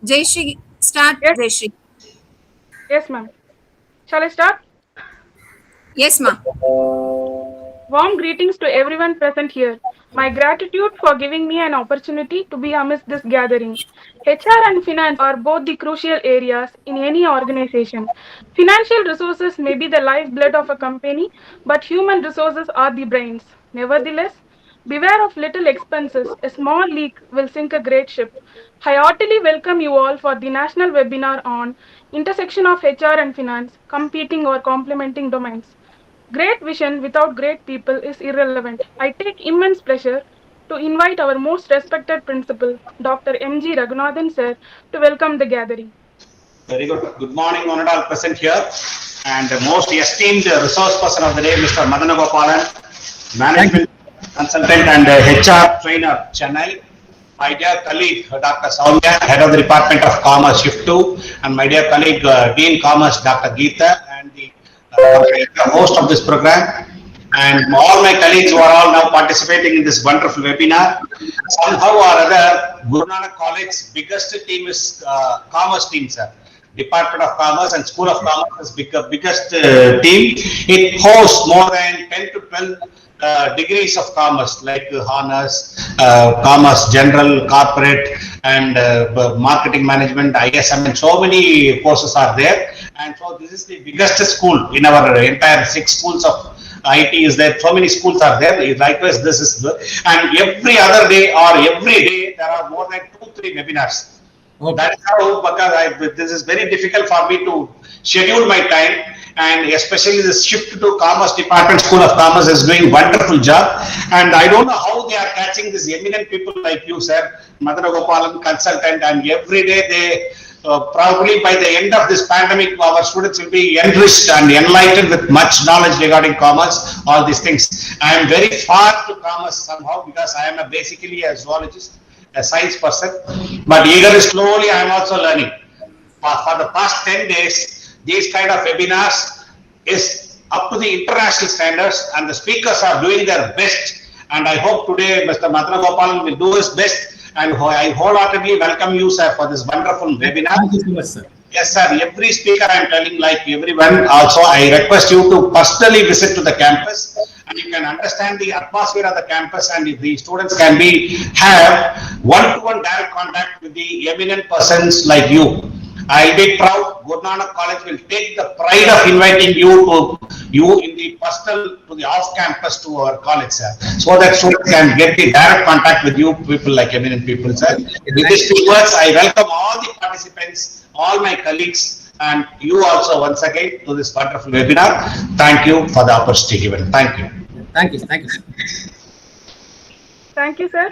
Jai Shri, start. Yes. Jai Shri. Yes, ma'am. Shall I start? Yes, ma. Warm greetings to everyone present here. My gratitude for giving me an opportunity to be amidst this gathering. HR and finance are both the crucial areas in any organization. Financial resources may be the lifeblood of a company, but human resources are the brains. Nevertheless, beware of little expenses. A small leak will sink a great ship. I heartily welcome you all for the national webinar on intersection of HR and finance, competing or complementing domains. Great vision without great people is irrelevant. I take immense pleasure to invite our most respected principal, Dr. M.G. Raghunathan sir, to welcome the gathering. Very good. Good morning, one and all present here. And the most esteemed resource person of the day, Mr. Madana Gopalan, Management Consultant and HR Trainer, Chennai. My dear colleague, Dr. Soumya, Head of the Department of Commerce, Shift 2. And my dear colleague, Dean Commerce, Dr. Geeta, and the host of this program. And all my colleagues who are all now participating in this wonderful webinar. Somehow or other, Guru Nanak College biggest team is Commerce team, sir. Department of Commerce and School of Commerce is biggest team. It hosts more than 10 to 12 degrees of commerce, like honors, commerce, general, corporate, and marketing management, ISM, and so many courses are there. And so this is the biggest school in our entire 6 schools of IT is there. So many schools are there. Likewise, this is and every other day or every day there are more than 2-3 webinars. Okay. That is how, because this is very difficult for me to schedule my time, and especially this shift to Commerce Department, School of Commerce is doing wonderful job. And I don't know how they are catching these eminent people like you, sir, Madana Gopalan, consultant, and every day they probably by the end of this pandemic, our students will be enriched and enlightened with much knowledge regarding commerce, all these things. I am very far to commerce somehow because I am basically a zoologist, a science person, but eagerly, slowly I am also learning. For the past 10 days, these kind of webinars is up to the international standards, and the speakers are doing their best. And I hope today Mr. Madana Gopalan will do his best. And I wholeheartedly welcome you, sir, for this wonderful webinar. Thank you so much, sir. Yes, sir. Every speaker I am telling, like everyone, also I request you to personally visit to the campus, and you can understand the atmosphere of the campus, and if the students can have one-to-one direct contact with the eminent persons like you. I'll be proud. Guru Nanak College will take the pride of inviting you in the personal, to the off-campus to our college, sir, so that students can get the direct contact with you, people like eminent people, sir. With these 2 words, I welcome all the participants, all my colleagues, and you also once again to this wonderful webinar. Thank you for the opportunity given. Thank you. Thank you. Thank you, sir. Thank you, sir.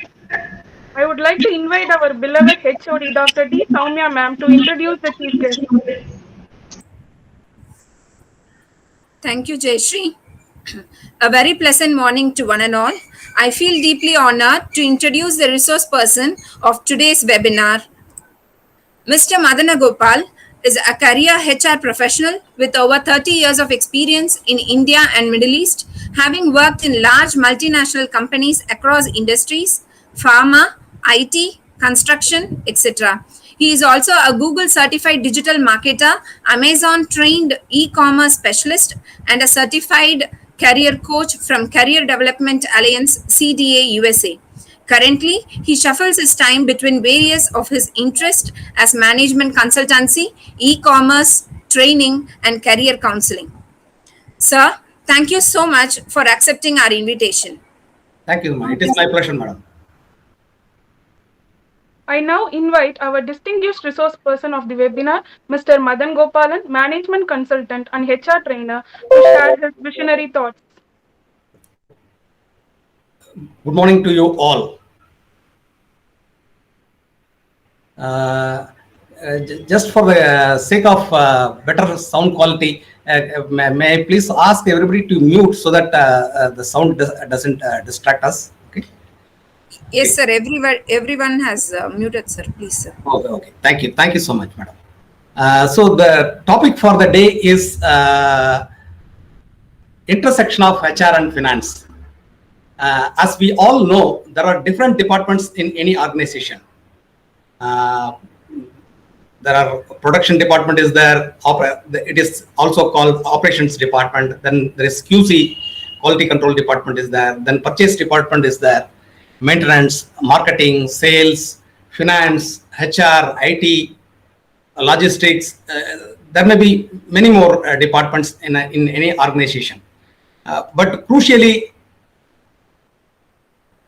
I would like to invite our beloved HOD, Dr. D. Soumya ma'am, to introduce the chief guest. Thank you, Jai Shri. A very pleasant morning to one and all. I feel deeply honored to introduce the resource person of today's webinar. Mr. Madana Gopal is a career HR professional with over 30 years of experience in India and Middle East, having worked in large multinational companies across industries, pharma, IT, construction, etc. He is also a Google certified digital marketer, Amazon trained e-commerce specialist, and a certified career coach from Career Development Alliance, CDA, USA. Currently, he shuffles his time between various of his interests as management consultancy, e-commerce, training, and career counseling. Sir, thank you so much for accepting our invitation. Thank you, madam. It is my pleasure, madam. I now invite our distinguished resource person of the webinar, Mr. Madan Gopalan, Management Consultant and HR Trainer, to share his visionary thoughts. Good morning to you all. Just for the sake of better sound quality, may I please ask everybody to mute so that the sound doesn't distract us. Okay. Yes, sir. Everyone has muted, sir. Please, sir. Okay. Thank you so much, madam. So the topic for the day is intersection of HR and finance. As we all know, there are different departments in any organization. there are production department is there. It is also called operations department. Then there is QC, quality control department is there. Then purchase department is there. Maintenance, marketing, sales, finance, HR, IT, logistics. There may be many more departments in any organization. But crucially,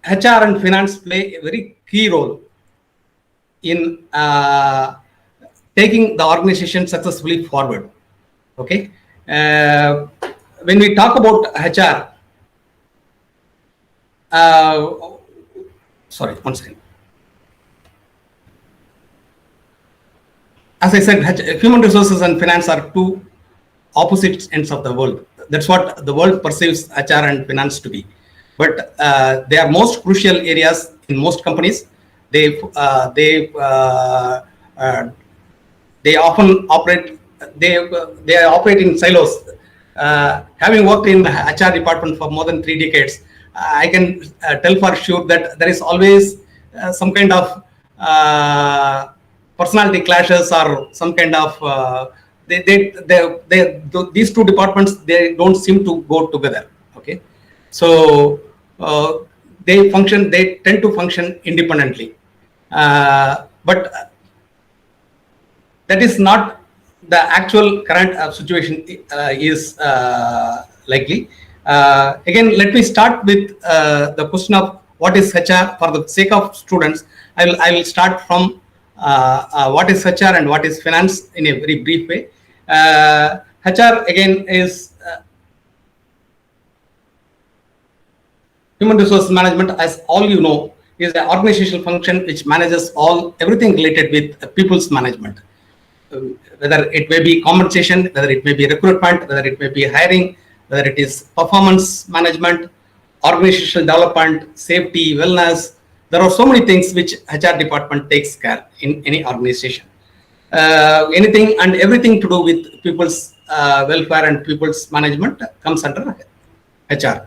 HR and finance play a very key role in taking the organization successfully forward. Okay, when we talk about HR, sorry, one second. As I said, human resources and finance are two opposite ends of the world. That's what the world perceives HR and finance to be. But they are most crucial areas in most companies. They often operate. They operate in silos. Having worked in the HR department for more than 3 decades, I can tell for sure that there is always some kind of personality clashes or some kind of these two departments, they don't seem to go together. Okay, so they tend to function independently, but that is not the actual current situation is likely. Again, let me start with the question of what is HR. For the sake of students, I will start from what is HR and what is finance in a very brief way. HR again is human resource management, as all you know, is an organizational function which manages everything related with people's management. Whether it may be compensation, whether it may be recruitment, whether it may be hiring, whether it is performance management, organizational development, safety, wellness. There are so many things which HR department takes care in any organization. Anything and everything to do with people's welfare and people's management comes under HR.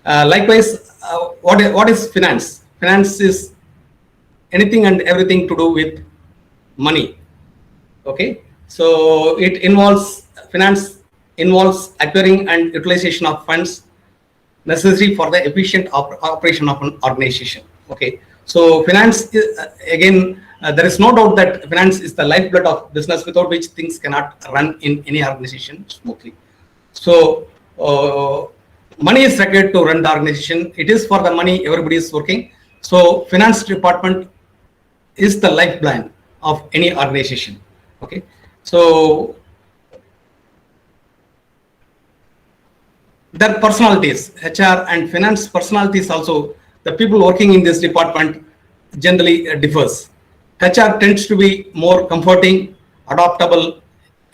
Likewise, what is finance? Finance is anything and everything to do with money. Okay, so finance involves acquiring and utilization of funds necessary for the efficient operation of an organization. Okay, so finance is, again, there is no doubt that finance is the lifeblood of business, without which things cannot run in any organization smoothly. So money is required to run the organization. It is for the money everybody is working. So finance department is the lifeline of any organization. Okay, so their personalities, HR and finance personalities also, the people working in this department generally differs. HR tends to be more comforting, adaptable,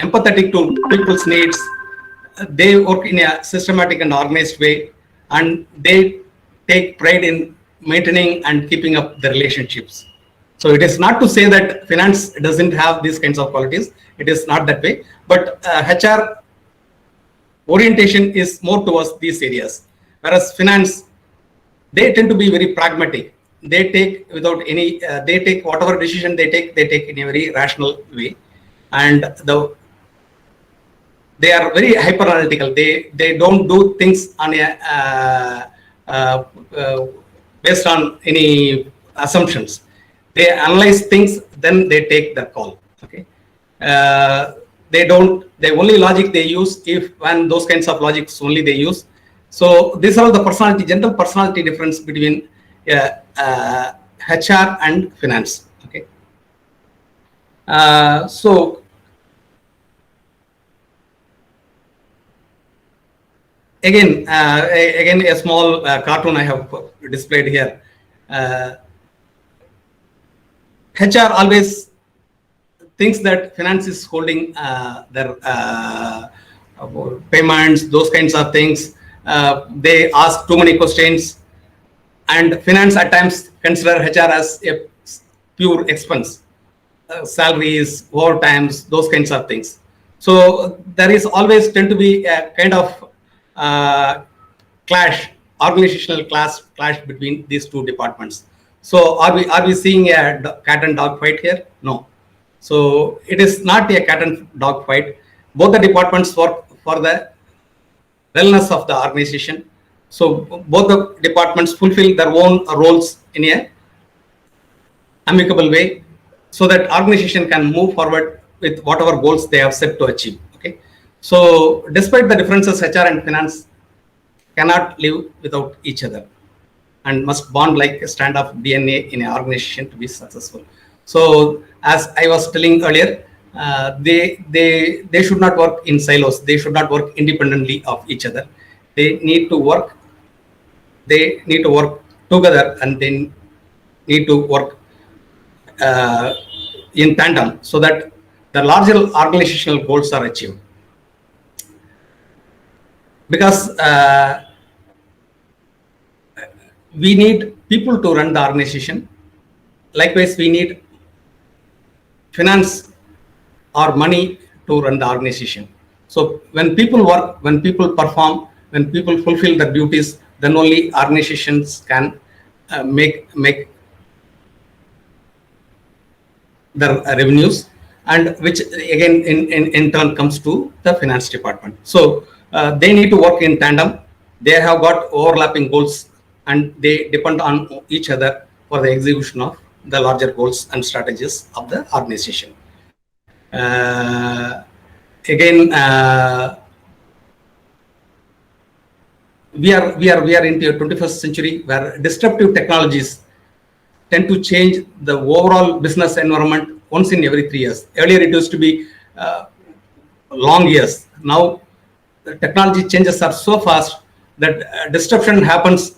empathetic to people's needs. They work in a systematic and organized way, and they take pride in maintaining and keeping up the relationships. So it is not to say that finance doesn't have these kinds of qualities. It is not that way, but HR orientation is more towards these areas, whereas finance, they tend to be very pragmatic. They take without any, they take whatever decision they take in a very rational way, and they are very hyper analytical. They don't do things on a based on any assumptions. They analyze things, then they take the call. Okay, the only logic they use when those kinds of logics only they use. So these are the general personality difference between HR and finance. Okay, so again a small cartoon I have displayed here. HR always thinks that finance is holding their payments, those kinds of things. They ask too many questions, and finance at times consider HR as a pure expense, salaries, overtimes, those kinds of things. So there is always tend to be a kind of organizational clash between these two departments. So are we seeing a cat and dog fight here? No. So it is not a cat and dog fight. Both the departments work for the wellness of the organization. So both the departments fulfill their own roles in a amicable way, so that organization can move forward with whatever goals they have set to achieve. Okay. So despite the differences, HR and finance cannot live without each other and must bond like a strand of DNA in an organization to be successful. So as I was telling earlier, they should not work in silos. They should not work independently of each other. They need to work. They need to work together, and they need to work in tandem, so that the larger organizational goals are achieved. Because we need people to run the organization. Likewise, we need finance or money to run the organization. So when people work, when people perform, when people fulfill their duties, then only organizations can make their revenues, and which again in turn comes to the finance department. So they need to work in tandem. They have got overlapping goals, and they depend on each other for the execution of the larger goals and strategies of the organization. Again, we are into a 21st century where disruptive technologies tend to change the overall business environment once in every 3 years. Earlier, it used to be long years. Now, the technology changes are so fast that disruption happens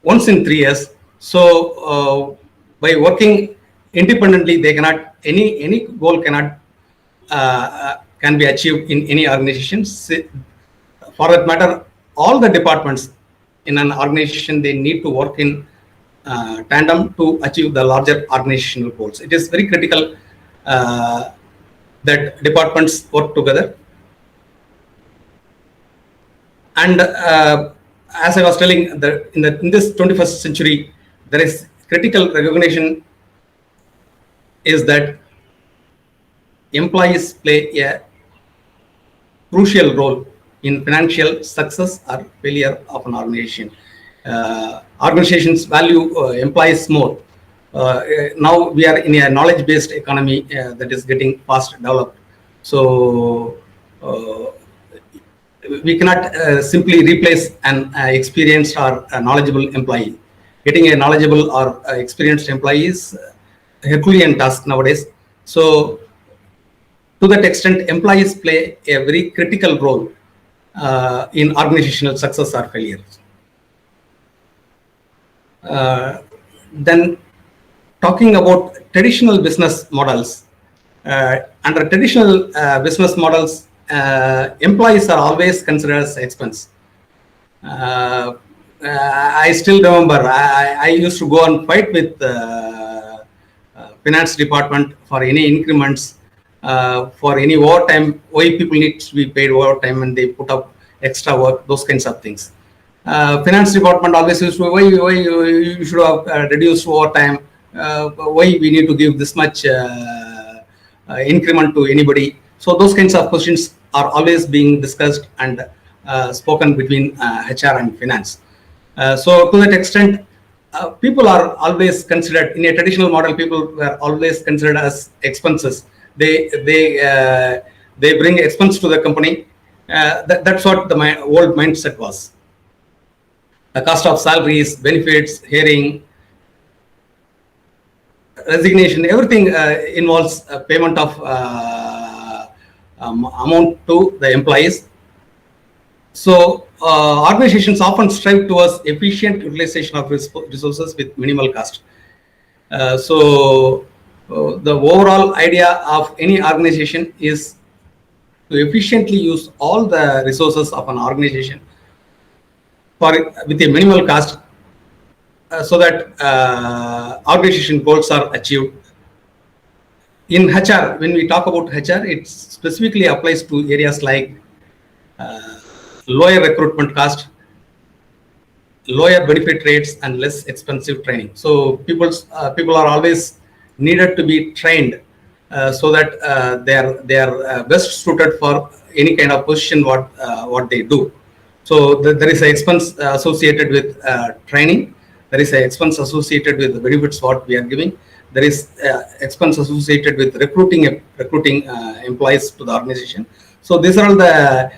once in 3 years. So, by working independently, they cannot any goal cannot can be achieved in any organization. For that matter, all the departments in an organization, they need to work in tandem to achieve the larger organizational goals. It is very critical that departments work together. And as I was telling, in this 21st century, there is critical recognition is that employees play a crucial role in financial success or failure of an organization. Organizations value employees more. Now we are in a knowledge-based economy that is getting fast developed. So we cannot simply replace an experienced or knowledgeable employee. Getting a knowledgeable or experienced employee is a Herculean task nowadays. So to that extent, employees play a very critical role in organizational success or failure. Then talking about traditional business models, under traditional business models, employees are always considered as expense. I still remember I used to go and fight with finance department for any increments, for any overtime, why people need to be paid overtime and they put up extra work, those kinds of things. Finance department always used to, why you should have reduced overtime, why we need to give this much increment to anybody. So those kinds of questions are always being discussed and spoken between HR and finance. So to that extent, people are always considered in a traditional model. People were always considered as expenses. They bring expense to the company. That's what the old mindset was. The cost of salaries, benefits, hearing, resignation, everything involves a payment of amount to the employees. So organizations often strive towards efficient utilization of resources with minimal cost. So the overall idea of any organization is to efficiently use all the resources of an organization with a minimal cost, so that organization goals are achieved. In HR, when we talk about HR, it specifically applies to areas like lower recruitment cost, lower benefit rates, and less expensive training. So people are always needed to be trained so that they are best suited for any kind of position what they do. So there is an expense associated with training. There is an expense associated with the benefits what we are giving. There is expense associated with recruiting employees to the organization. So these are all the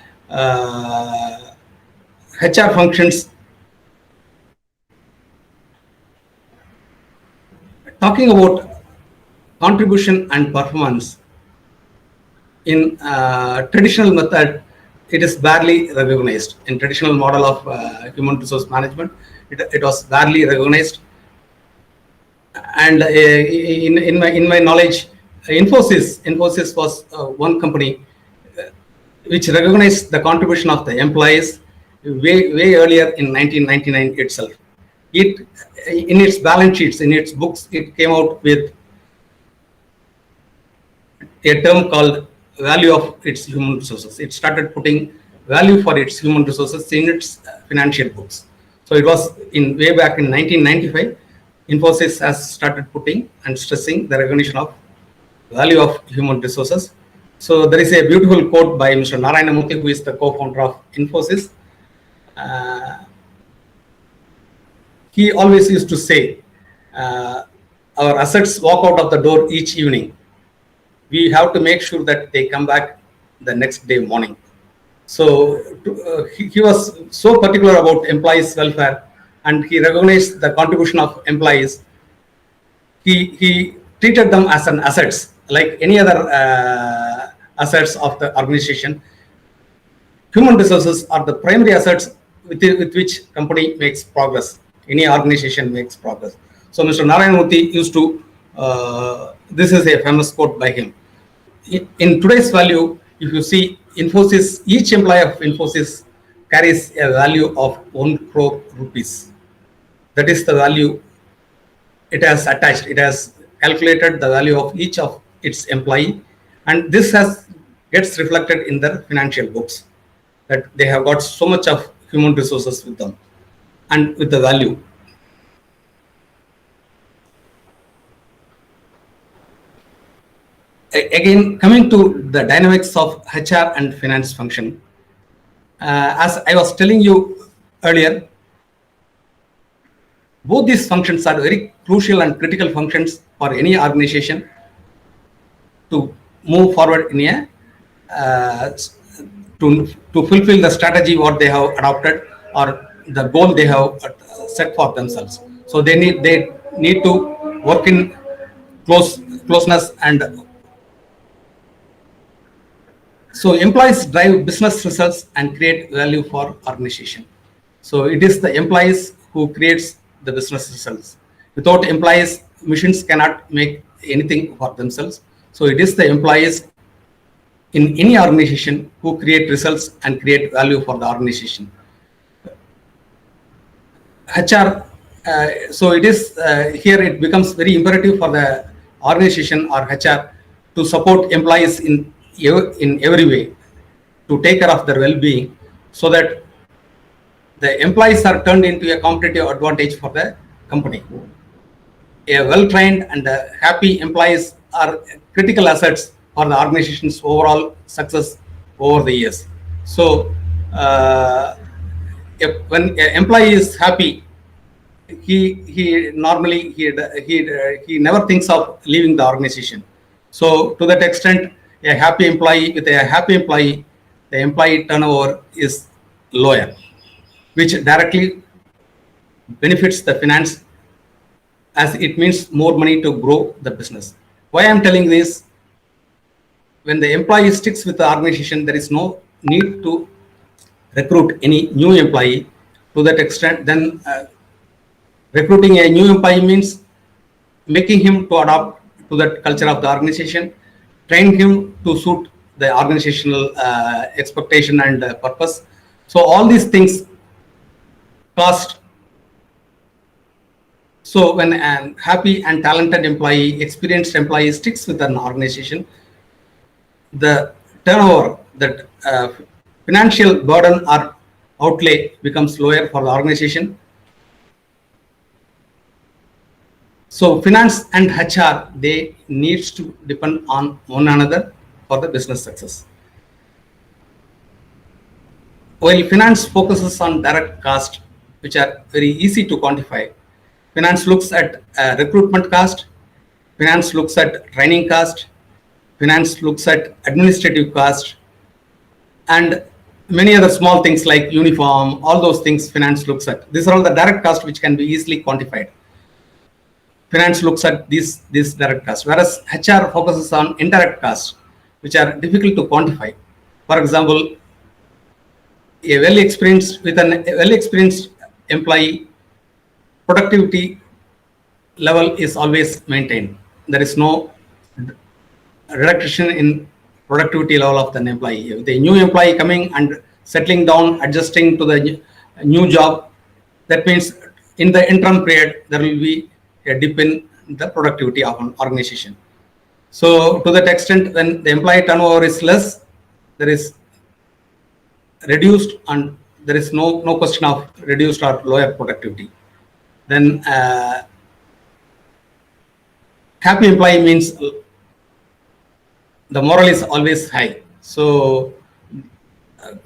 HR functions. Talking about contribution and performance, in traditional method, it is barely recognized. In traditional model of human resource management, it was barely recognized. And in my knowledge, Infosys was one company which recognized the contribution of the employees way earlier in 1999 itself. It in its balance sheets, in its books, it came out with a term called value of its human resources. It started putting value for its human resources in its financial books. So it was way back in 1995, Infosys has started putting and stressing the recognition of value of human resources. So there is a beautiful quote by Mr. Narayana Murthy, who is the co-founder of Infosys. He always used to say, our assets walk out of the door each evening. We have to make sure that they come back the next day morning. So he was so particular about employees' welfare, and he recognized the contribution of employees. He treated them as an assets, like any other assets of the organization. Human resources are the primary assets with which company makes progress. Any organization makes progress. So Mr. Narayana Murthy used to, this is a famous quote by him. In today's value, if you see Infosys, each employee of Infosys carries a value of 1 crore rupees. That is the value it has attached. It has calculated the value of each of its employee, and this gets reflected in their financial books, that they have got so much of human resources with them and with the value. Again, coming to the dynamics of HR and finance function, as I was telling you earlier, both these functions are very crucial and critical functions for any organization to move forward in to fulfill the strategy what they have adopted or the goal they have set for themselves. So they need to work in closeness, and so employees drive business results and create value for organization. So it is the employees who creates the business results. Without employees, machines cannot make anything for themselves. So it is the employees in any organization who create results and create value for the organization. HR, so it is here it becomes very imperative for the organization or HR to support employees in every way, to take care of their well-being, so that the employees are turned into a competitive advantage for the company. A well-trained and happy employees are critical assets for the organization's overall success over the years. So when an employee is happy, he normally he never thinks of leaving the organization. So to that extent, a happy employee with a happy employee, the employee turnover is lower, which directly benefits the finance, as it means more money to grow the business. Why I'm telling this? When the employee sticks with the organization, there is no need to recruit any new employee. To that extent, then recruiting a new employee means making him to adapt to the culture of the organization, train him to suit the organizational expectation and purpose. So all these things cost. So when a happy and talented employee, experienced employee sticks with an organization, the turnover, that financial burden or outlay becomes lower for the organization. So finance and HR, they needs to depend on one another for the business success. While finance focuses on direct cost, which are very easy to quantify, finance looks at recruitment cost, finance looks at training cost, finance looks at administrative cost, and many other small things like uniform, all those things finance looks at. These are all the direct cost which can be easily quantified. Finance looks at these direct costs, whereas HR focuses on indirect costs, which are difficult to quantify. For example, a well-experienced employee, productivity level is always maintained. There is no reduction in productivity level of an employee. If the new employee coming and settling down, adjusting to the new job, that means in the interim period there will be a dip in the productivity of an organization. So to that extent, when the employee turnover is less, there is reduced, and there is no question of reduced or lower productivity. Then happy employee means the moral is always high. So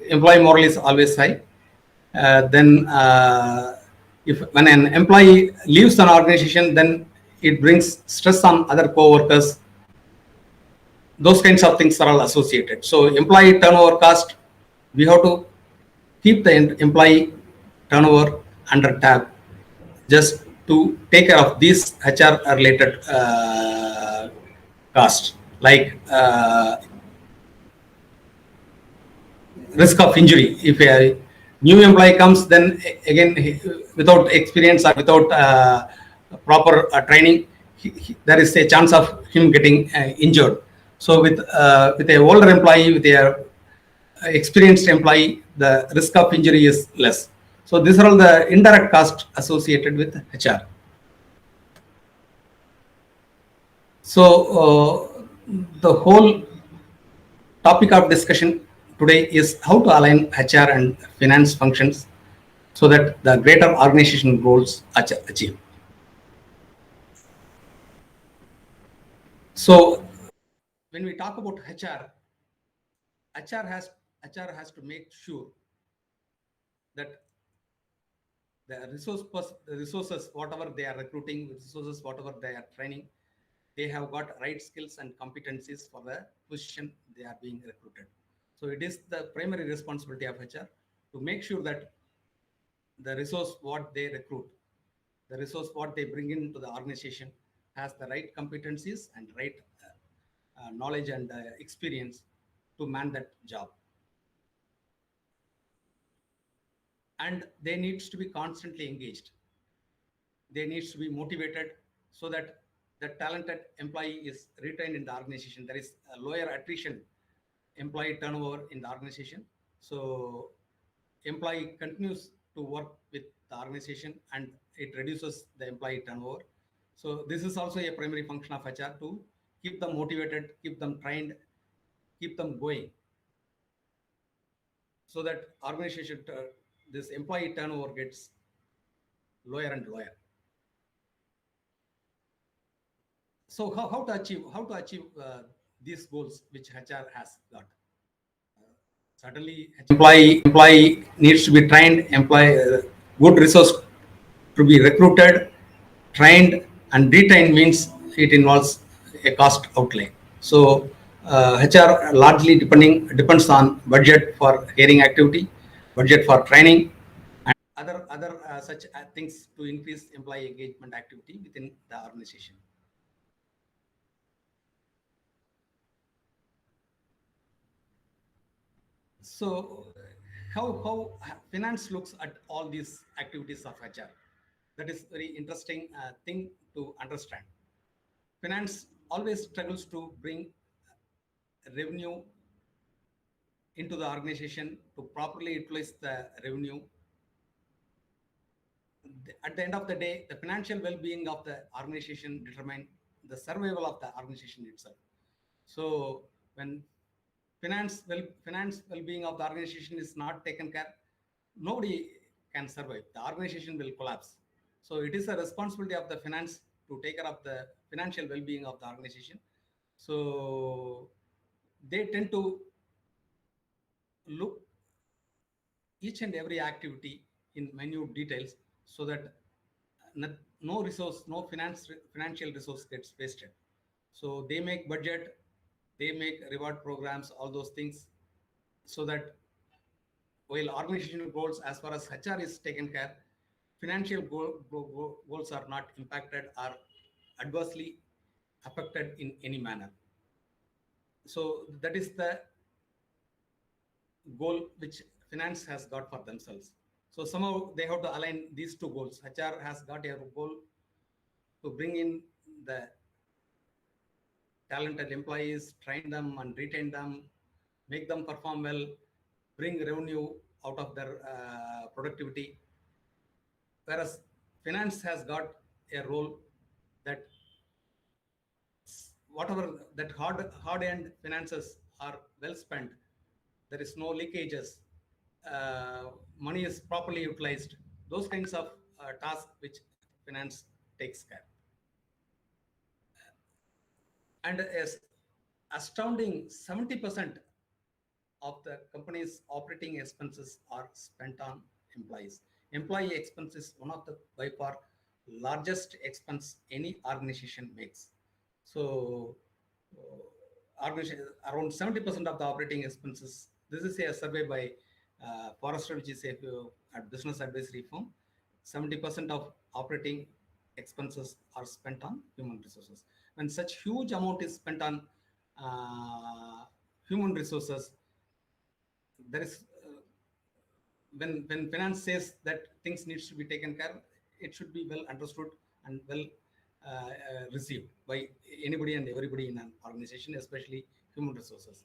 employee moral is always high. Then if when an employee leaves an organization, then it brings stress on other co-workers. Those kinds of things are all associated. So employee turnover cost, we have to keep the employee turnover under tab just to take care of these HR related costs, like risk of injury. If a new employee comes, then again without experience or without proper training, there is a chance of him getting injured. So with a older employee, with a experienced employee, the risk of injury is less. So these are all the indirect costs associated with HR. So the whole topic of discussion today is how to align HR and finance functions so that the greater organization goals are achieved. So when we talk about HR has to make sure that the resources, whatever they are recruiting, resources, whatever they are training, they have got right skills and competencies for the position they are being recruited. So it is the primary responsibility of HR to make sure that the resource what they recruit, the resource what they bring into the organization has the right competencies and right knowledge and experience to man that job. And they needs to be constantly engaged. They needs to be motivated so that the talented employee is retained in the organization. There is a lower attrition, employee turnover in the organization. So employee continues to work with the organization and it reduces the employee turnover. So this is also a primary function of HR to keep them motivated, keep them trained, keep them going, so that organization, this employee turnover gets lower and lower. So how to achieve these goals which HR has got? Certainly, employee needs to be trained. Good resource to be recruited, trained, and retained means it involves a cost outlay. So HR largely depends on budget for hiring activity, budget for training, and other such things to increase employee engagement activity within the organization. So how finance looks at all these activities of HR? That is very interesting thing to understand. Finance always struggles to bring revenue into the organization to properly utilize the revenue. At the end of the day, the financial well-being of the organization determine the survival of the organization itself. So when finance well-being of the organization is not taken care, nobody can survive. The organization will collapse. So it is a responsibility of the finance to take care of the financial well-being of the organization. So they tend to look each and every activity in minute details so that no resource, no financial resource gets wasted. So they make budget, they make reward programs, all those things, so that while organizational goals as far as HR is taken care, financial goals are not impacted or adversely affected in any manner. So that is the goal which finance has got for themselves. So somehow they have to align these two goals. HR has got a goal to bring in the talented employees, train them and retain them, make them perform well, bring revenue out of their productivity. Whereas finance has got a role that whatever that hard-earned finances are well spent, there is no leakages, money is properly utilized, those kinds of tasks which finance takes care. And as astounding 70% of the company's operating expenses are spent on employees. Employee expense is one of the by far largest expense any organization makes. So around 70% of the operating expenses, this is a survey by Forrester, which is a business advisory firm. 70% of operating expenses are spent on human resources. When such huge amount is spent on human resources, there is when finance says that things needs to be taken care, it should be well understood and well received by anybody and everybody in an organization, especially human resources.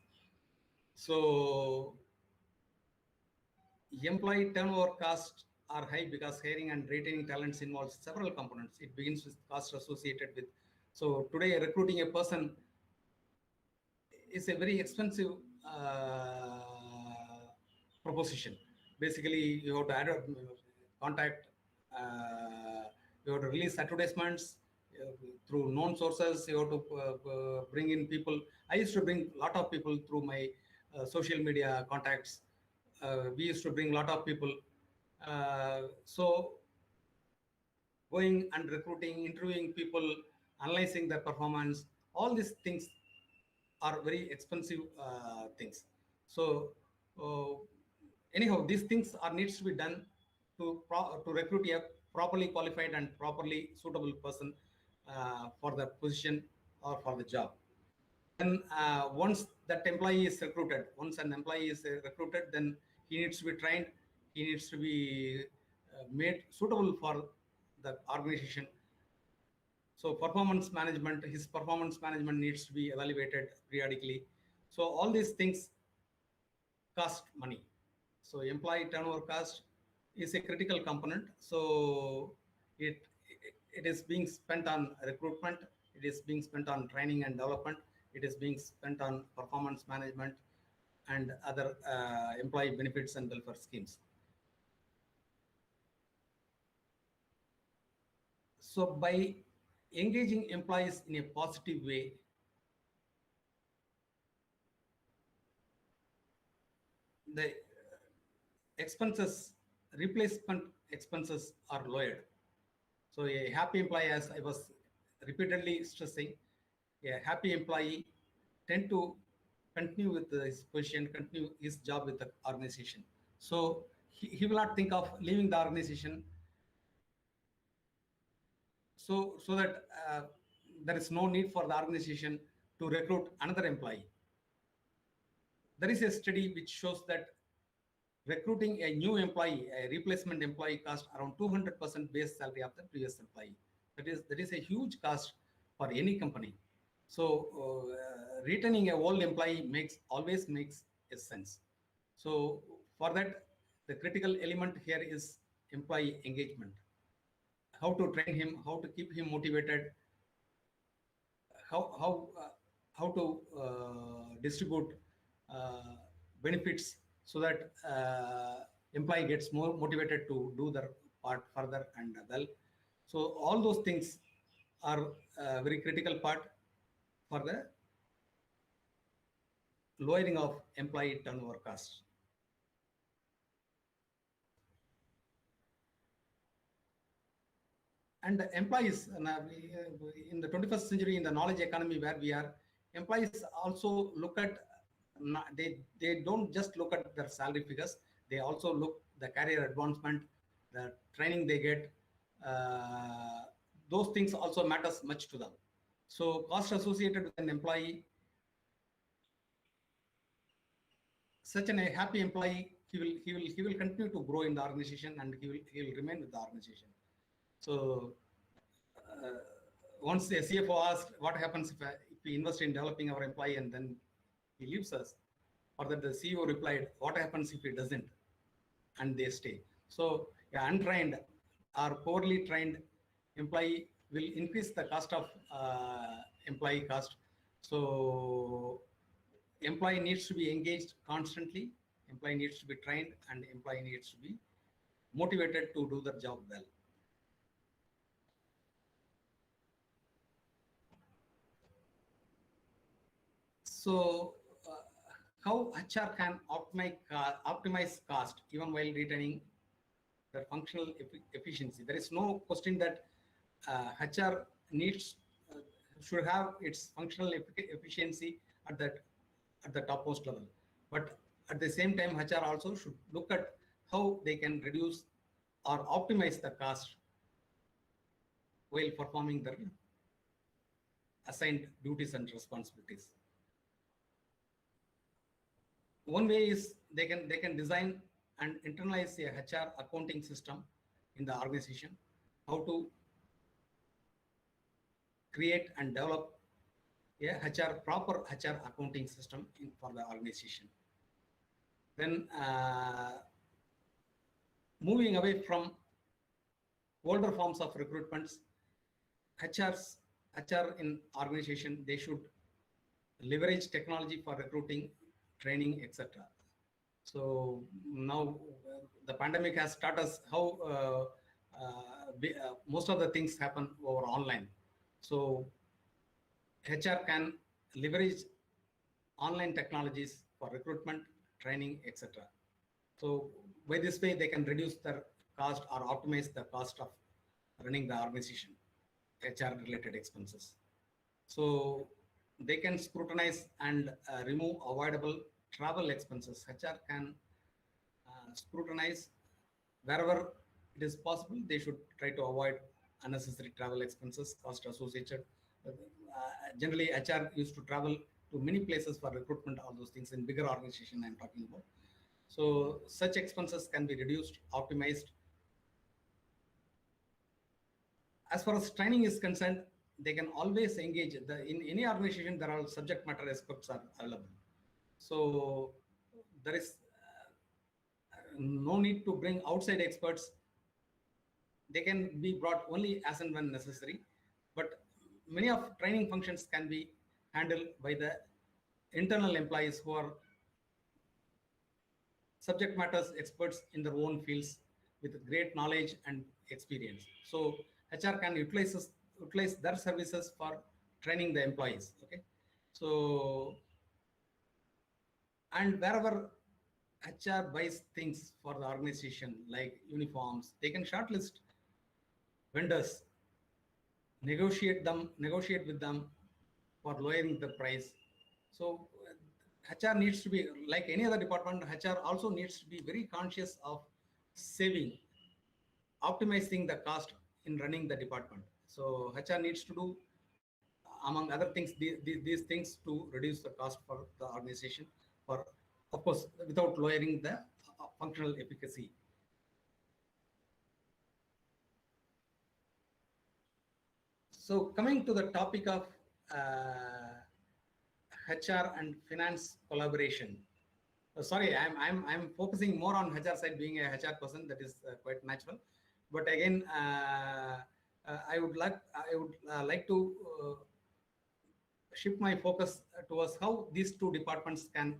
So employee turnover costs are high because hiring and retaining talents involves several components. It begins with cost associated with. So today recruiting a person is a very expensive proposition. Basically, you have to contact, you have to release advertisements through known sources. You have to bring in people. I used to bring a lot of people through my social media contacts. We used to bring a lot of people. So going and recruiting, interviewing people, analyzing their performance, all these things are very expensive things. So anyhow, these things needs to be done to recruit a properly qualified and properly suitable person for the position or for the job. Then once that employee is recruited, once an employee is recruited, then he needs to be trained, he needs to be made suitable for the organization. So performance management, his performance management needs to be evaluated periodically. So all these things cost money. So employee turnover cost is a critical component. So it is being spent on recruitment, it is being spent on training and development, it is being spent on performance management and other employee benefits and welfare schemes. So by engaging employees in a positive way, the replacement expenses are lowered. So a happy employee, as I was repeatedly stressing, a happy employee tend to continue with his position, continue his job with the organization. So he will not think of leaving the organization so that there is no need for the organization to recruit another employee. There is a study which shows that recruiting a new employee, a replacement employee, costs around 200% base salary of the previous employee. That is a huge cost for any company. So retaining a old employee always makes a sense. So for that, the critical element here is employee engagement. How to train him, how to keep him motivated, how to distribute benefits so that employee gets more motivated to do their part further and well. So all those things are a very critical part for the lowering of employee turnover costs. And the employees in the 21st century, in the knowledge economy where we are, employees also look at, they don't just look at their salary figures, they also look the career advancement, the training they get, those things also matters much to them. So cost associated with an employee, such a happy employee, he will continue to grow in the organization, and he will remain with the organization. So once the CFO asked what happens if we invest in developing our employee and then he leaves us, or that the CEO replied, what happens if he doesn't, and they stay. So untrained or poorly trained employee will increase the cost of employee cost. So employee needs to be engaged constantly, employee needs to be trained, and employee needs to be motivated to do their job well. So how HR can optimize cost even while retaining their functional efficiency? There is no question that HR needs should have its functional efficiency at the topmost level, but at the same time HR also should look at how they can reduce or optimize the cost while performing their assigned duties and responsibilities. One way is they can design and internalize a HR accounting system in the organization, how to create and develop a proper HR accounting system for the organization. Then moving away from older forms of recruitments, HR in organization, they should leverage technology for recruiting, training, etc. So now the pandemic has taught us how most of the things happen over online. So HR can leverage online technologies for recruitment, training, etc. So by this way, they can reduce their cost or optimize the cost of running the organization, HR related expenses. So they can scrutinize and remove avoidable travel expenses. HR can scrutinize wherever it is possible. They should try to avoid unnecessary travel expenses, cost associated. Generally, HR used to travel to many places for recruitment, all those things in bigger organization I'm talking about. So such expenses can be reduced, optimized. As far as training is concerned, they can always engage. In any organization, there are subject matter experts are available. So there is no need to bring outside experts. They can be brought only as and when necessary. But many of training functions can be handled by the internal employees who are subject matters experts in their own fields with great knowledge and experience. So HR can utilize their services for training the employees. Okay, so and wherever HR buys things for the organization like uniforms, they can shortlist vendors, negotiate with them for lowering the price. So HR needs to be, like any other department, HR also needs to be very conscious of saving, optimizing the cost in running the department. So HR needs to do, among other things, these things to reduce the cost for the organization, for, of course, without lowering the functional efficacy. So coming to the topic of HR and finance collaboration. Sorry, I'm focusing more on HR side, being a HR person. That is quite natural. But again, I would like to shift my focus towards how these two departments can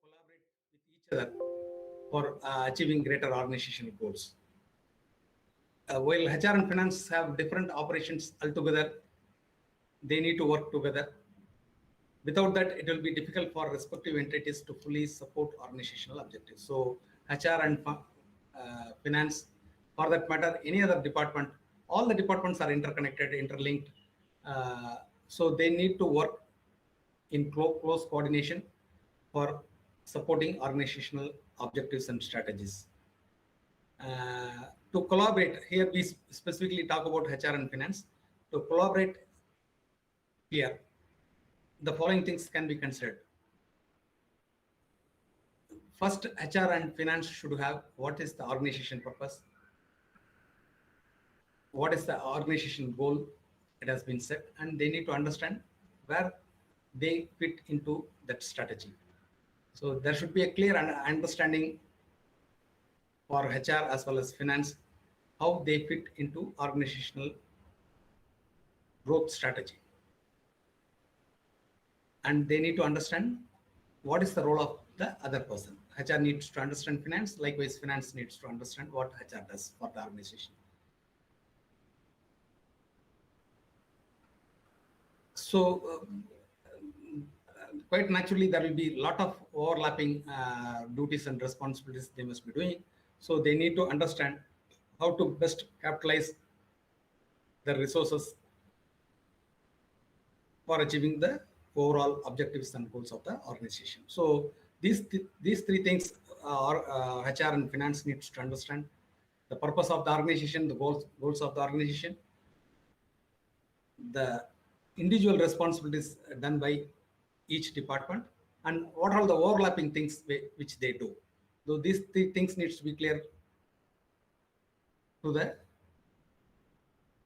collaborate with each other for achieving greater organizational goals. while HR and finance have different operations altogether, they need to work together. Without that, it will be difficult for respective entities to fully support organizational objectives. So HR and finance, for that matter, any other department, all the departments are interconnected, interlinked. So they need to work in close coordination for supporting organizational objectives and strategies. To collaborate, here we specifically talk about HR and finance. To collaborate here, the following things can be considered. First, HR and finance should have what is the organization purpose, what is the organization goal that has been set, and they need to understand where they fit into that strategy. So there should be a clear understanding for HR as well as finance how they fit into organizational growth strategy. And they need to understand what is the role of the other person. HR needs to understand finance, likewise finance needs to understand what HR does for the organization. So quite naturally there will be a lot of overlapping duties and responsibilities they must be doing. So they need to understand how to best capitalize the resources for achieving the overall objectives and goals of the organization. So these three things are HR and finance needs to understand: the purpose of the organization, the goals of the organization, the individual responsibilities done by each department, and what are the overlapping things which they do. So these three things needs to be clear to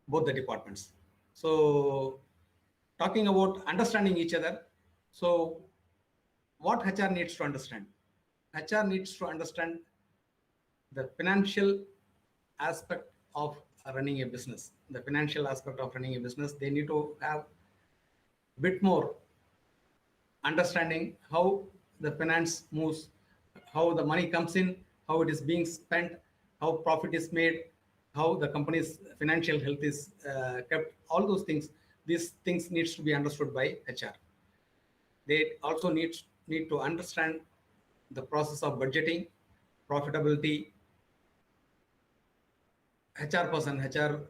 both the departments. So talking about understanding each other, so what HR needs to understand? HR needs to understand the financial aspect of running a business. The financial aspect of running a business, they need to have a bit more understanding how the finance moves, how the money comes in, how it is being spent, how profit is made, how the company's financial health is kept. All those things, these things needs to be understood by HR. They also need to understand the process of budgeting, profitability. HR person, HR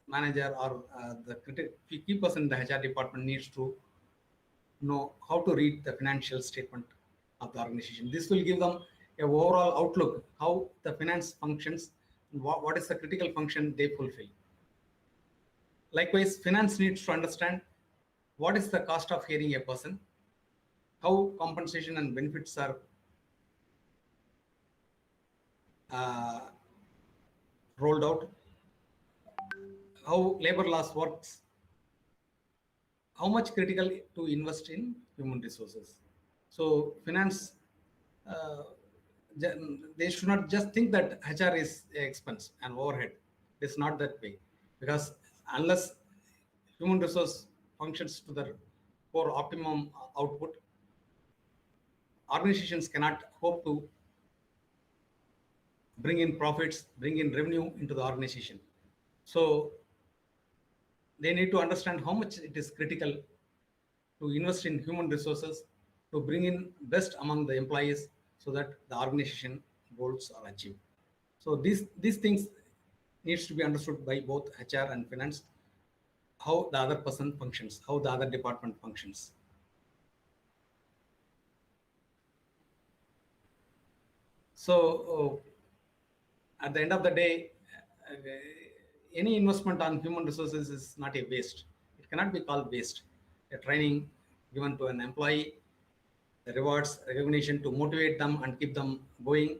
manager, or the key person in the HR department needs to know how to read the financial statement of the organization. This will give them a overall outlook how the finance functions, what is the critical function they fulfill. Likewise, finance needs to understand what is the cost of hiring a person, how compensation and benefits are rolled out, how labor laws works, how much critical to invest in human resources. So finance, they should not just think that HR is expense and overhead. It's not that way, because unless human resource functions to the core optimum output, organizations cannot hope to bring in profits, bring in revenue into the organization. So they need to understand how much it is critical to invest in human resources to bring in best among the employees so that the organization goals are achieved. So these things needs to be understood by both HR and finance, how the other person functions, how the other department functions. So at the end of the day, any investment on human resources is not a waste. It cannot be called waste. A training given to an employee, the rewards, recognition to motivate them and keep them going.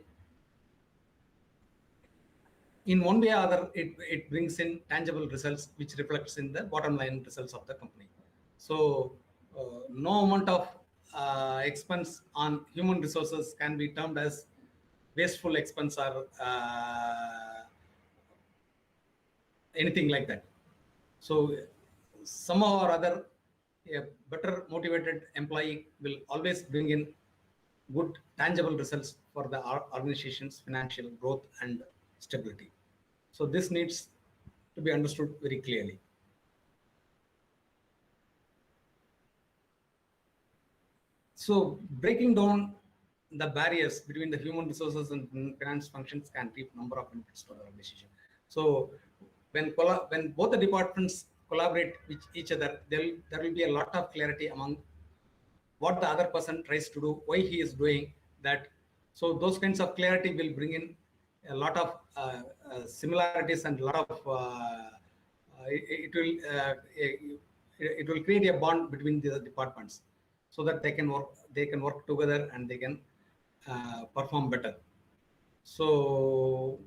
In one way or other, it brings in tangible results which reflects in the bottom line results of the company. So no amount of expense on human resources can be termed as wasteful expense or anything like that. So somehow or other, a better motivated employee will always bring in good tangible results for the organization's financial growth and stability. So this needs to be understood very clearly. So breaking down the barriers between the human resources and finance functions can reap number of benefits to the organization. So when both the departments collaborate with each other, there will be a lot of clarity among what the other person tries to do, why he is doing that. So those kinds of clarity will bring in a lot of similarities and a lot of it will create a bond between the departments, so that they can work together and they can perform better. So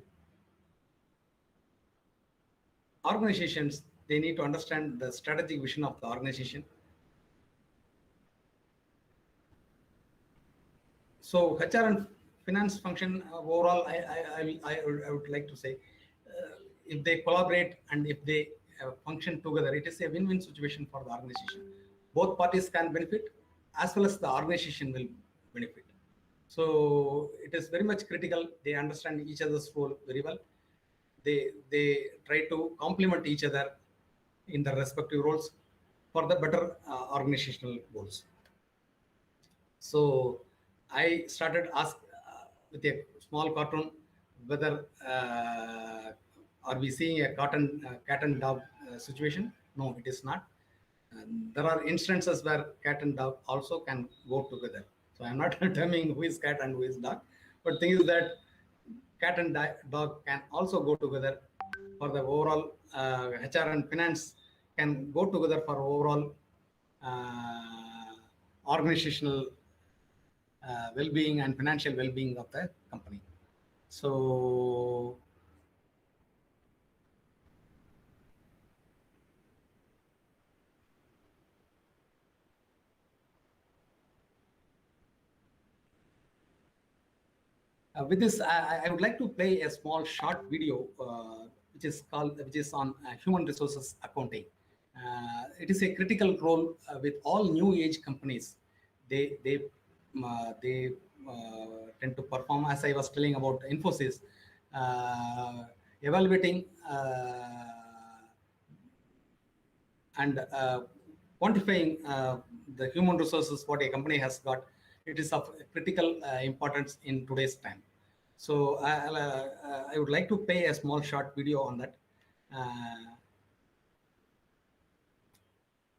organizations, they need to understand the strategic vision of the organization. So HR and finance function overall, I would like to say, if they collaborate and if they function together, it is a win-win situation for the organization. Both parties can benefit, as well as the organization will benefit. So it is very much critical they understand each other's role very well. They try to complement each other in their respective roles for the better organizational goals. So I started with a small cartoon whether are we seeing a cat and dog situation? No, it is not. There are instances where cat and dog also can go together. So I'm not determining who is cat and who is dog, but thing is that cat and dog can also go together for the overall HR and finance can go together for overall organizational well-being and financial well-being of the company. So with this, I would like to play a small short video, which is on human resources accounting. It is a critical role with all new age companies. They tend to perform, as I was telling about Infosys, evaluating and quantifying the human resources what a company has got. It is of critical importance in today's time. So I would like to play a small short video on that.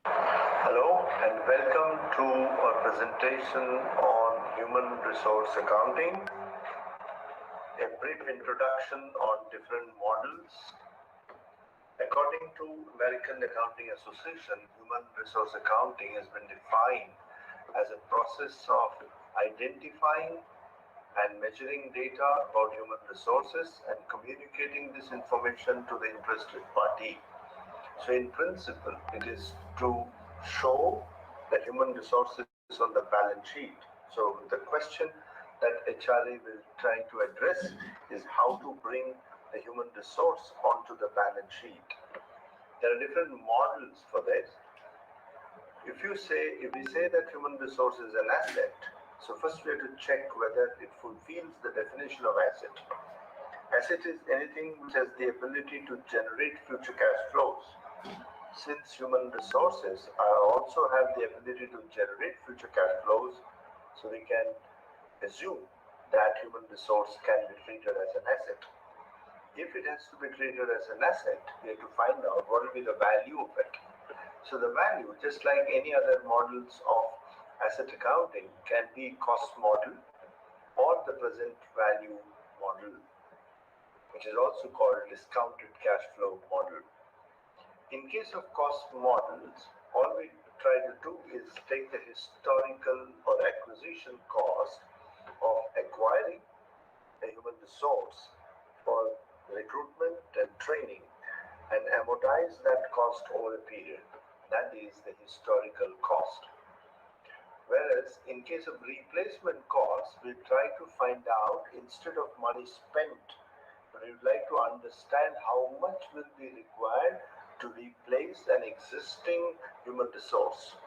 Hello and welcome to our presentation on human resource accounting. A brief introduction on different models. According to American Accounting Association, human resource accounting has been defined as a process of identifying and measuring data about human resources and communicating this information to the interested party. So in principle, it is to show the human resources on the balance sheet. So the question that HRA will try to address is how to bring the human resource onto the balance sheet. There are different models for this. If we say that human resource is an asset, so first we have to check whether it fulfills the definition of asset. Asset is anything which has the ability to generate future cash flows. Since human resources also have the ability to generate future cash flows, so we can assume that human resource can be treated as an asset. If it has to be treated as an asset, we have to find out what will be the value of it. So the value, just like any other models of asset accounting, can be cost model or the present value model, which is also called discounted cash flow model. In case of cost models, all we try to do is take the historical or acquisition cost of acquiring a human resource for recruitment and training and amortize that cost over a period. That is the historical cost. Whereas in case of replacement costs, we try to find out, instead of money spent, we would like to understand how much will be required to replace an existing human resource,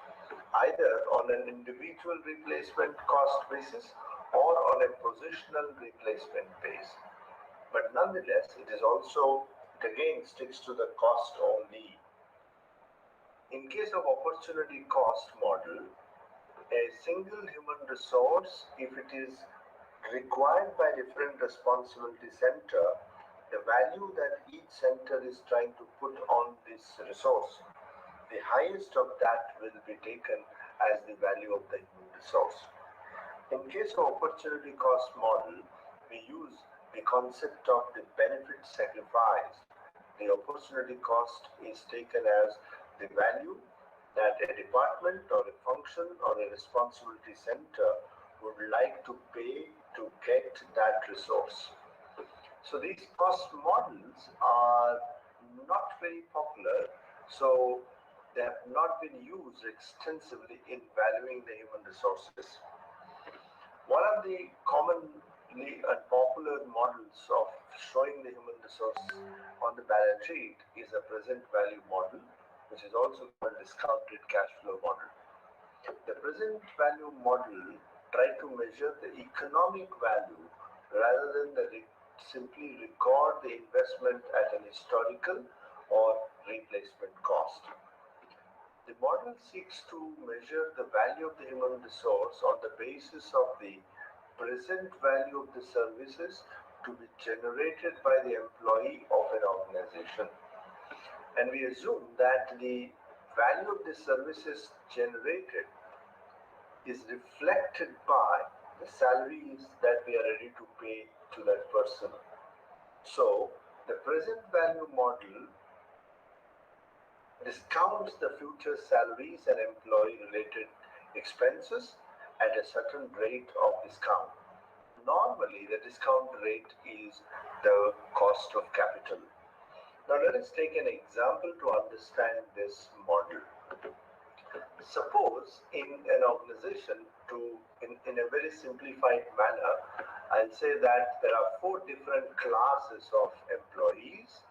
either on an individual replacement cost basis or on a positional replacement base. But nonetheless, it is also, it again sticks to the cost only. In case of opportunity cost model, a single human resource, if it is required by different responsibility center, the value that each center is trying to put on this resource, the highest of that will be taken as the value of the human resource. In case of opportunity cost model, we use the concept of the benefit sacrifice. The opportunity cost is taken as the value that a department or a function or a responsibility center would like to pay to get that resource. So these cost models are not very popular, so they have not been used extensively in valuing the human resources. One of the commonly and popular models of showing the human resource on the balance sheet is a present value model, which is also called discounted cash flow model. The present value model tries to measure the economic value rather than simply record the investment at an historical or replacement cost. The model seeks to measure the value of the human resource on the basis of the present value of the services to be generated by the employee of an organization. And we assume that the value of the services generated is reflected by the salaries that we are ready to pay to that person. So, the present value model discounts the future salaries and employee related expenses at a certain rate of discount. Normally, the discount rate is the cost of capital. Now, let us take an example to understand this model. Suppose in an organization, in a very simplified manner, I'll say that there are 4 different classes of employees,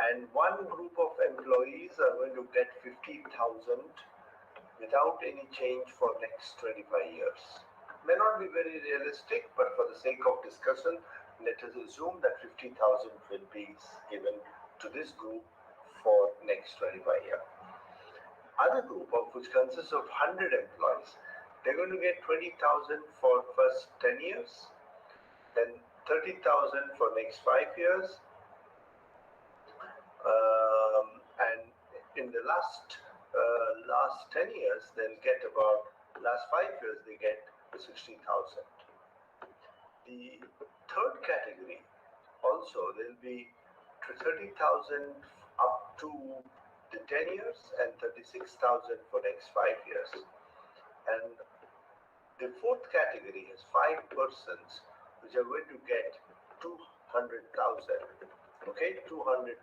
and one group of employees are going to get 50,000 without any change for next 25 years. May not be very realistic, but for the sake of discussion, let us assume that 50,000 will be given to this group for next 25 years. Other group, of which consists of 100 employees, they're going to get 20,000 for first 10 years, then 30,000 for next 5 years, and in the last 10 years, they'll get about, last 5 years, they get 60,000. The third category, also, there'll be 30,000 up to the 10 years and 36,000 for next 5 years. And the fourth category has 5 persons which are going to get 200,000. Okay, 200,000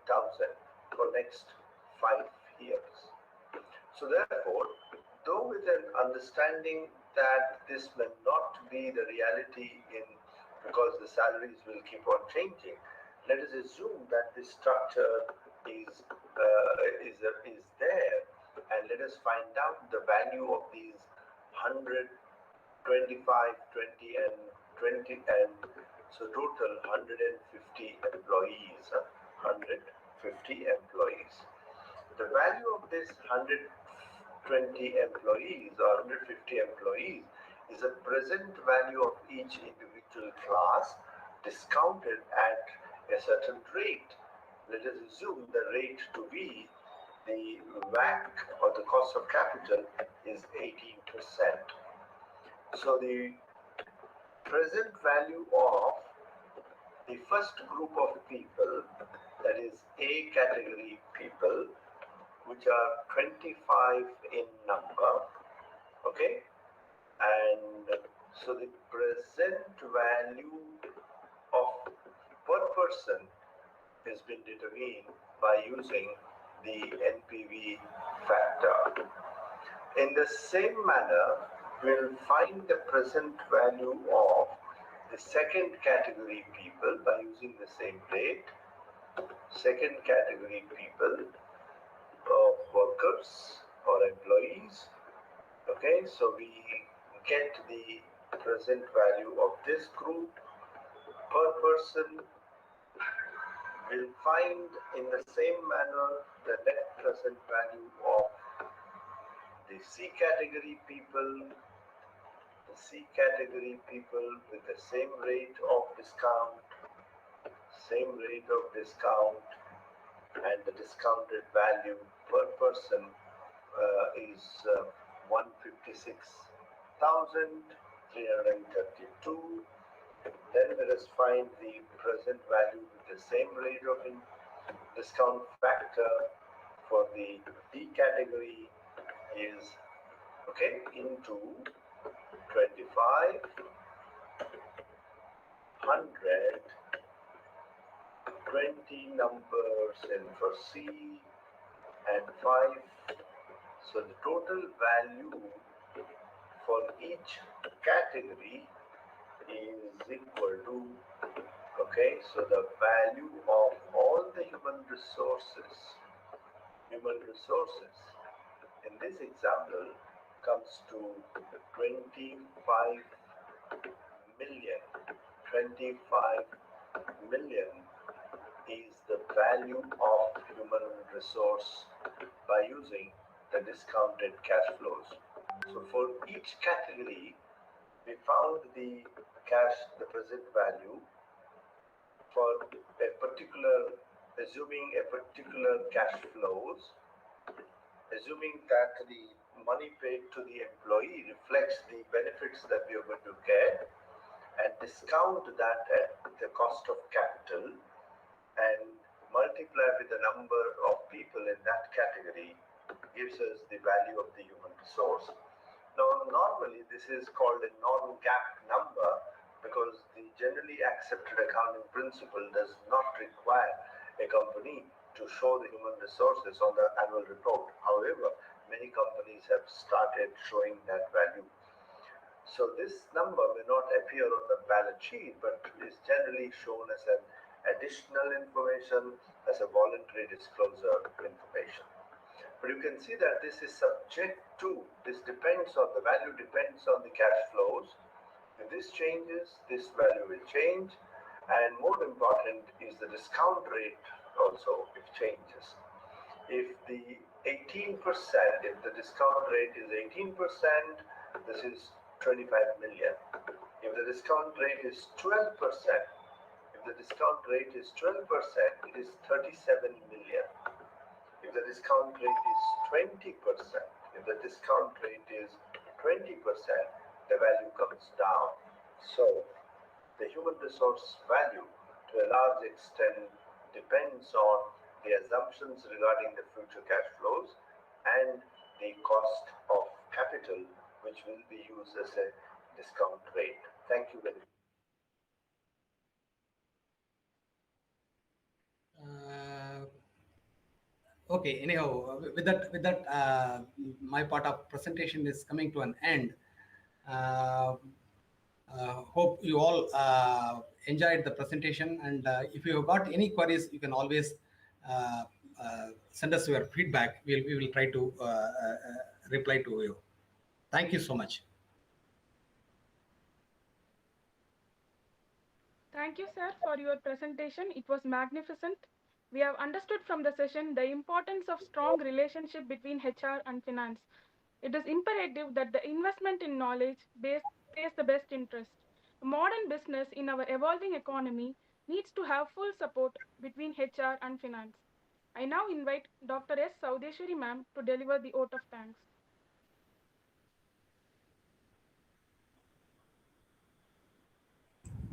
for next 5 years. So therefore, though with an understanding that this may not be the reality because the salaries will keep on changing, let us assume that this structure is there, and let us find out the value of these 100, 25, 20 and 20, and so total 150 employees. 150 employees. The value of this 120 employees or 150 employees is a present value of each individual class discounted at a certain rate. Let us assume the rate to be the WACC or the cost of capital is 18%. So the present value of the first group of people, that is A category people, which are 25 in number, okay, and so the present value of per person has been determined by using the NPV factor. In the same manner, we'll find the present value of the second category people by using the same rate. Second category people of workers or employees. Okay, so we get the present value of this group per person will find in the same manner the net present value of the C category people, with the same rate of discount, and the discounted value per person is 156,332. Then let us find the present value with the same rate of discount factor for the D category is into 25, 100, 20 numbers in for C and 5. So the total value for each category is equal to, so the value of all the human resources in this example comes to 25 million. 25 million is the value of human resource by using the discounted cash flows. So for each category, we found the present value for a particular, assuming a particular cash flows, assuming that the money paid to the employee reflects the benefits that we are going to get, and discount that at the cost of capital and multiply with the number of people in that category gives us the value of the human resource. Now, normally this is called a non-GAAP number because the generally accepted accounting principle does not require a company to show the human resources on the annual report. However, many companies have started showing that value. So this number may not appear on the balance sheet, but is generally shown as an additional information, as a voluntary disclosure information. But you can see that this is subject to, the value depends on the cash flows. If this changes, this value will change. And more important is the discount rate also, it changes. If the 18%, if the discount rate is 18%, this is 25 million. If the discount rate is 12%, it is 37 million. If the discount rate is 20%, the value comes down. So the human resource value to a large extent depends on the assumptions regarding the future cash flows and the cost of capital, which will be used as a discount rate. Thank you very much. Okay, anyhow, my part of presentation is coming to an end. Hope you all enjoyed the presentation, and if you have got any queries, you can always send us your feedback. We will try to reply to you. Thank you so much. Thank you, sir, for your presentation. It was magnificent. We have understood from the session the importance of strong relationship between HR and finance. It is imperative that the investment in knowledge pays the best interest. A modern business in our evolving economy needs to have full support between HR and finance. I now invite Dr. S. Saudeshwari ma'am to deliver the vote of thanks.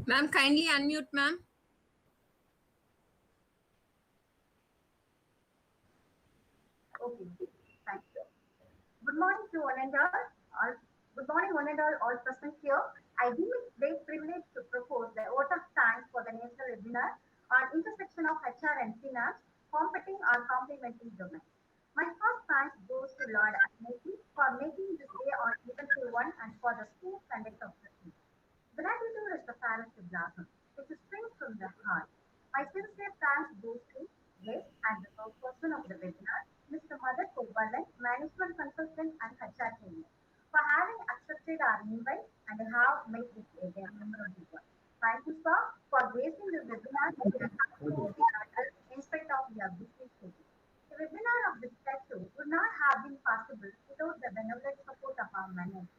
Ma'am, kindly unmute, ma'am. Okay, thank you. Good morning to one and all. Good morning, one and all present here. I deem it great privilege to propose the vote of thanks for the national webinar on intersection of HR and finance, competing or complementary domains. My first thanks goes to Lord Almighty for making this day on eventful one and for the smooth conduct of the meeting. Gratitude is the fairest blossom. It springs from the heart. My sincere thanks goes to guest and the person of the webinar, Mr. Mother Kobalan, Management Consultant and HR Trainer, for having accepted our invite and have made this a memorable one. Thank you, sir, for gracing this webinar with your in spite of your busy schedule. The webinar of this statue would not have been possible without the benevolent support of our management.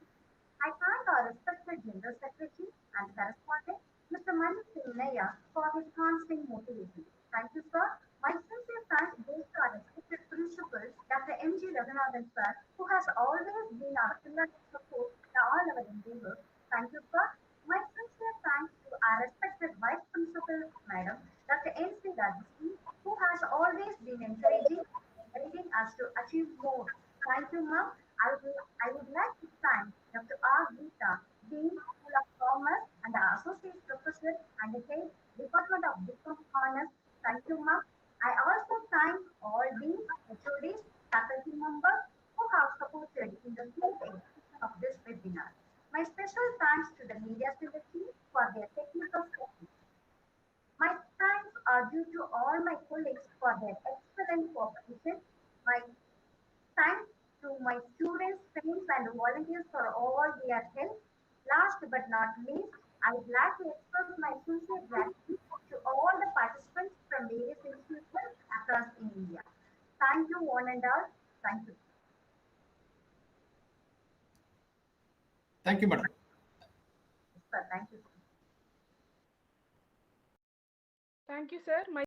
I thank our respected General Secretary and correspondent, Mr. Mani Naya, for his constant motivation. Thank you, sir. My sincere thanks goes to our respected principal, Dr. M.G. Raghunathan, sir, who has always been our pillar of support in all our endeavors. Thank you, sir. My sincere thanks to our respected Vice Principal, Madam, Dr. N.C. Rajasri, who has always been encouraging guiding us to achieve more. Thank you, ma'am. I would like to thank Dr. R. Gita, Dean, School of Commerce, and the Associate Professor and the Head, Department of Business Honors. Thank you, ma'am. I also thank all Deans, HODs, faculty members who have supported in the smooth execution of this webinar. My special thanks to the media team for their technical support. My thanks are due to all my colleagues for their excellent cooperation. My thanks to my students, friends, and volunteers for all their help. Last but not least, I would like to express my sincere gratitude to all the participants from various institutions across in India. Thank you, one and all. Thank you. Thank you, madam. Sir, thank you. Thank you, sir. My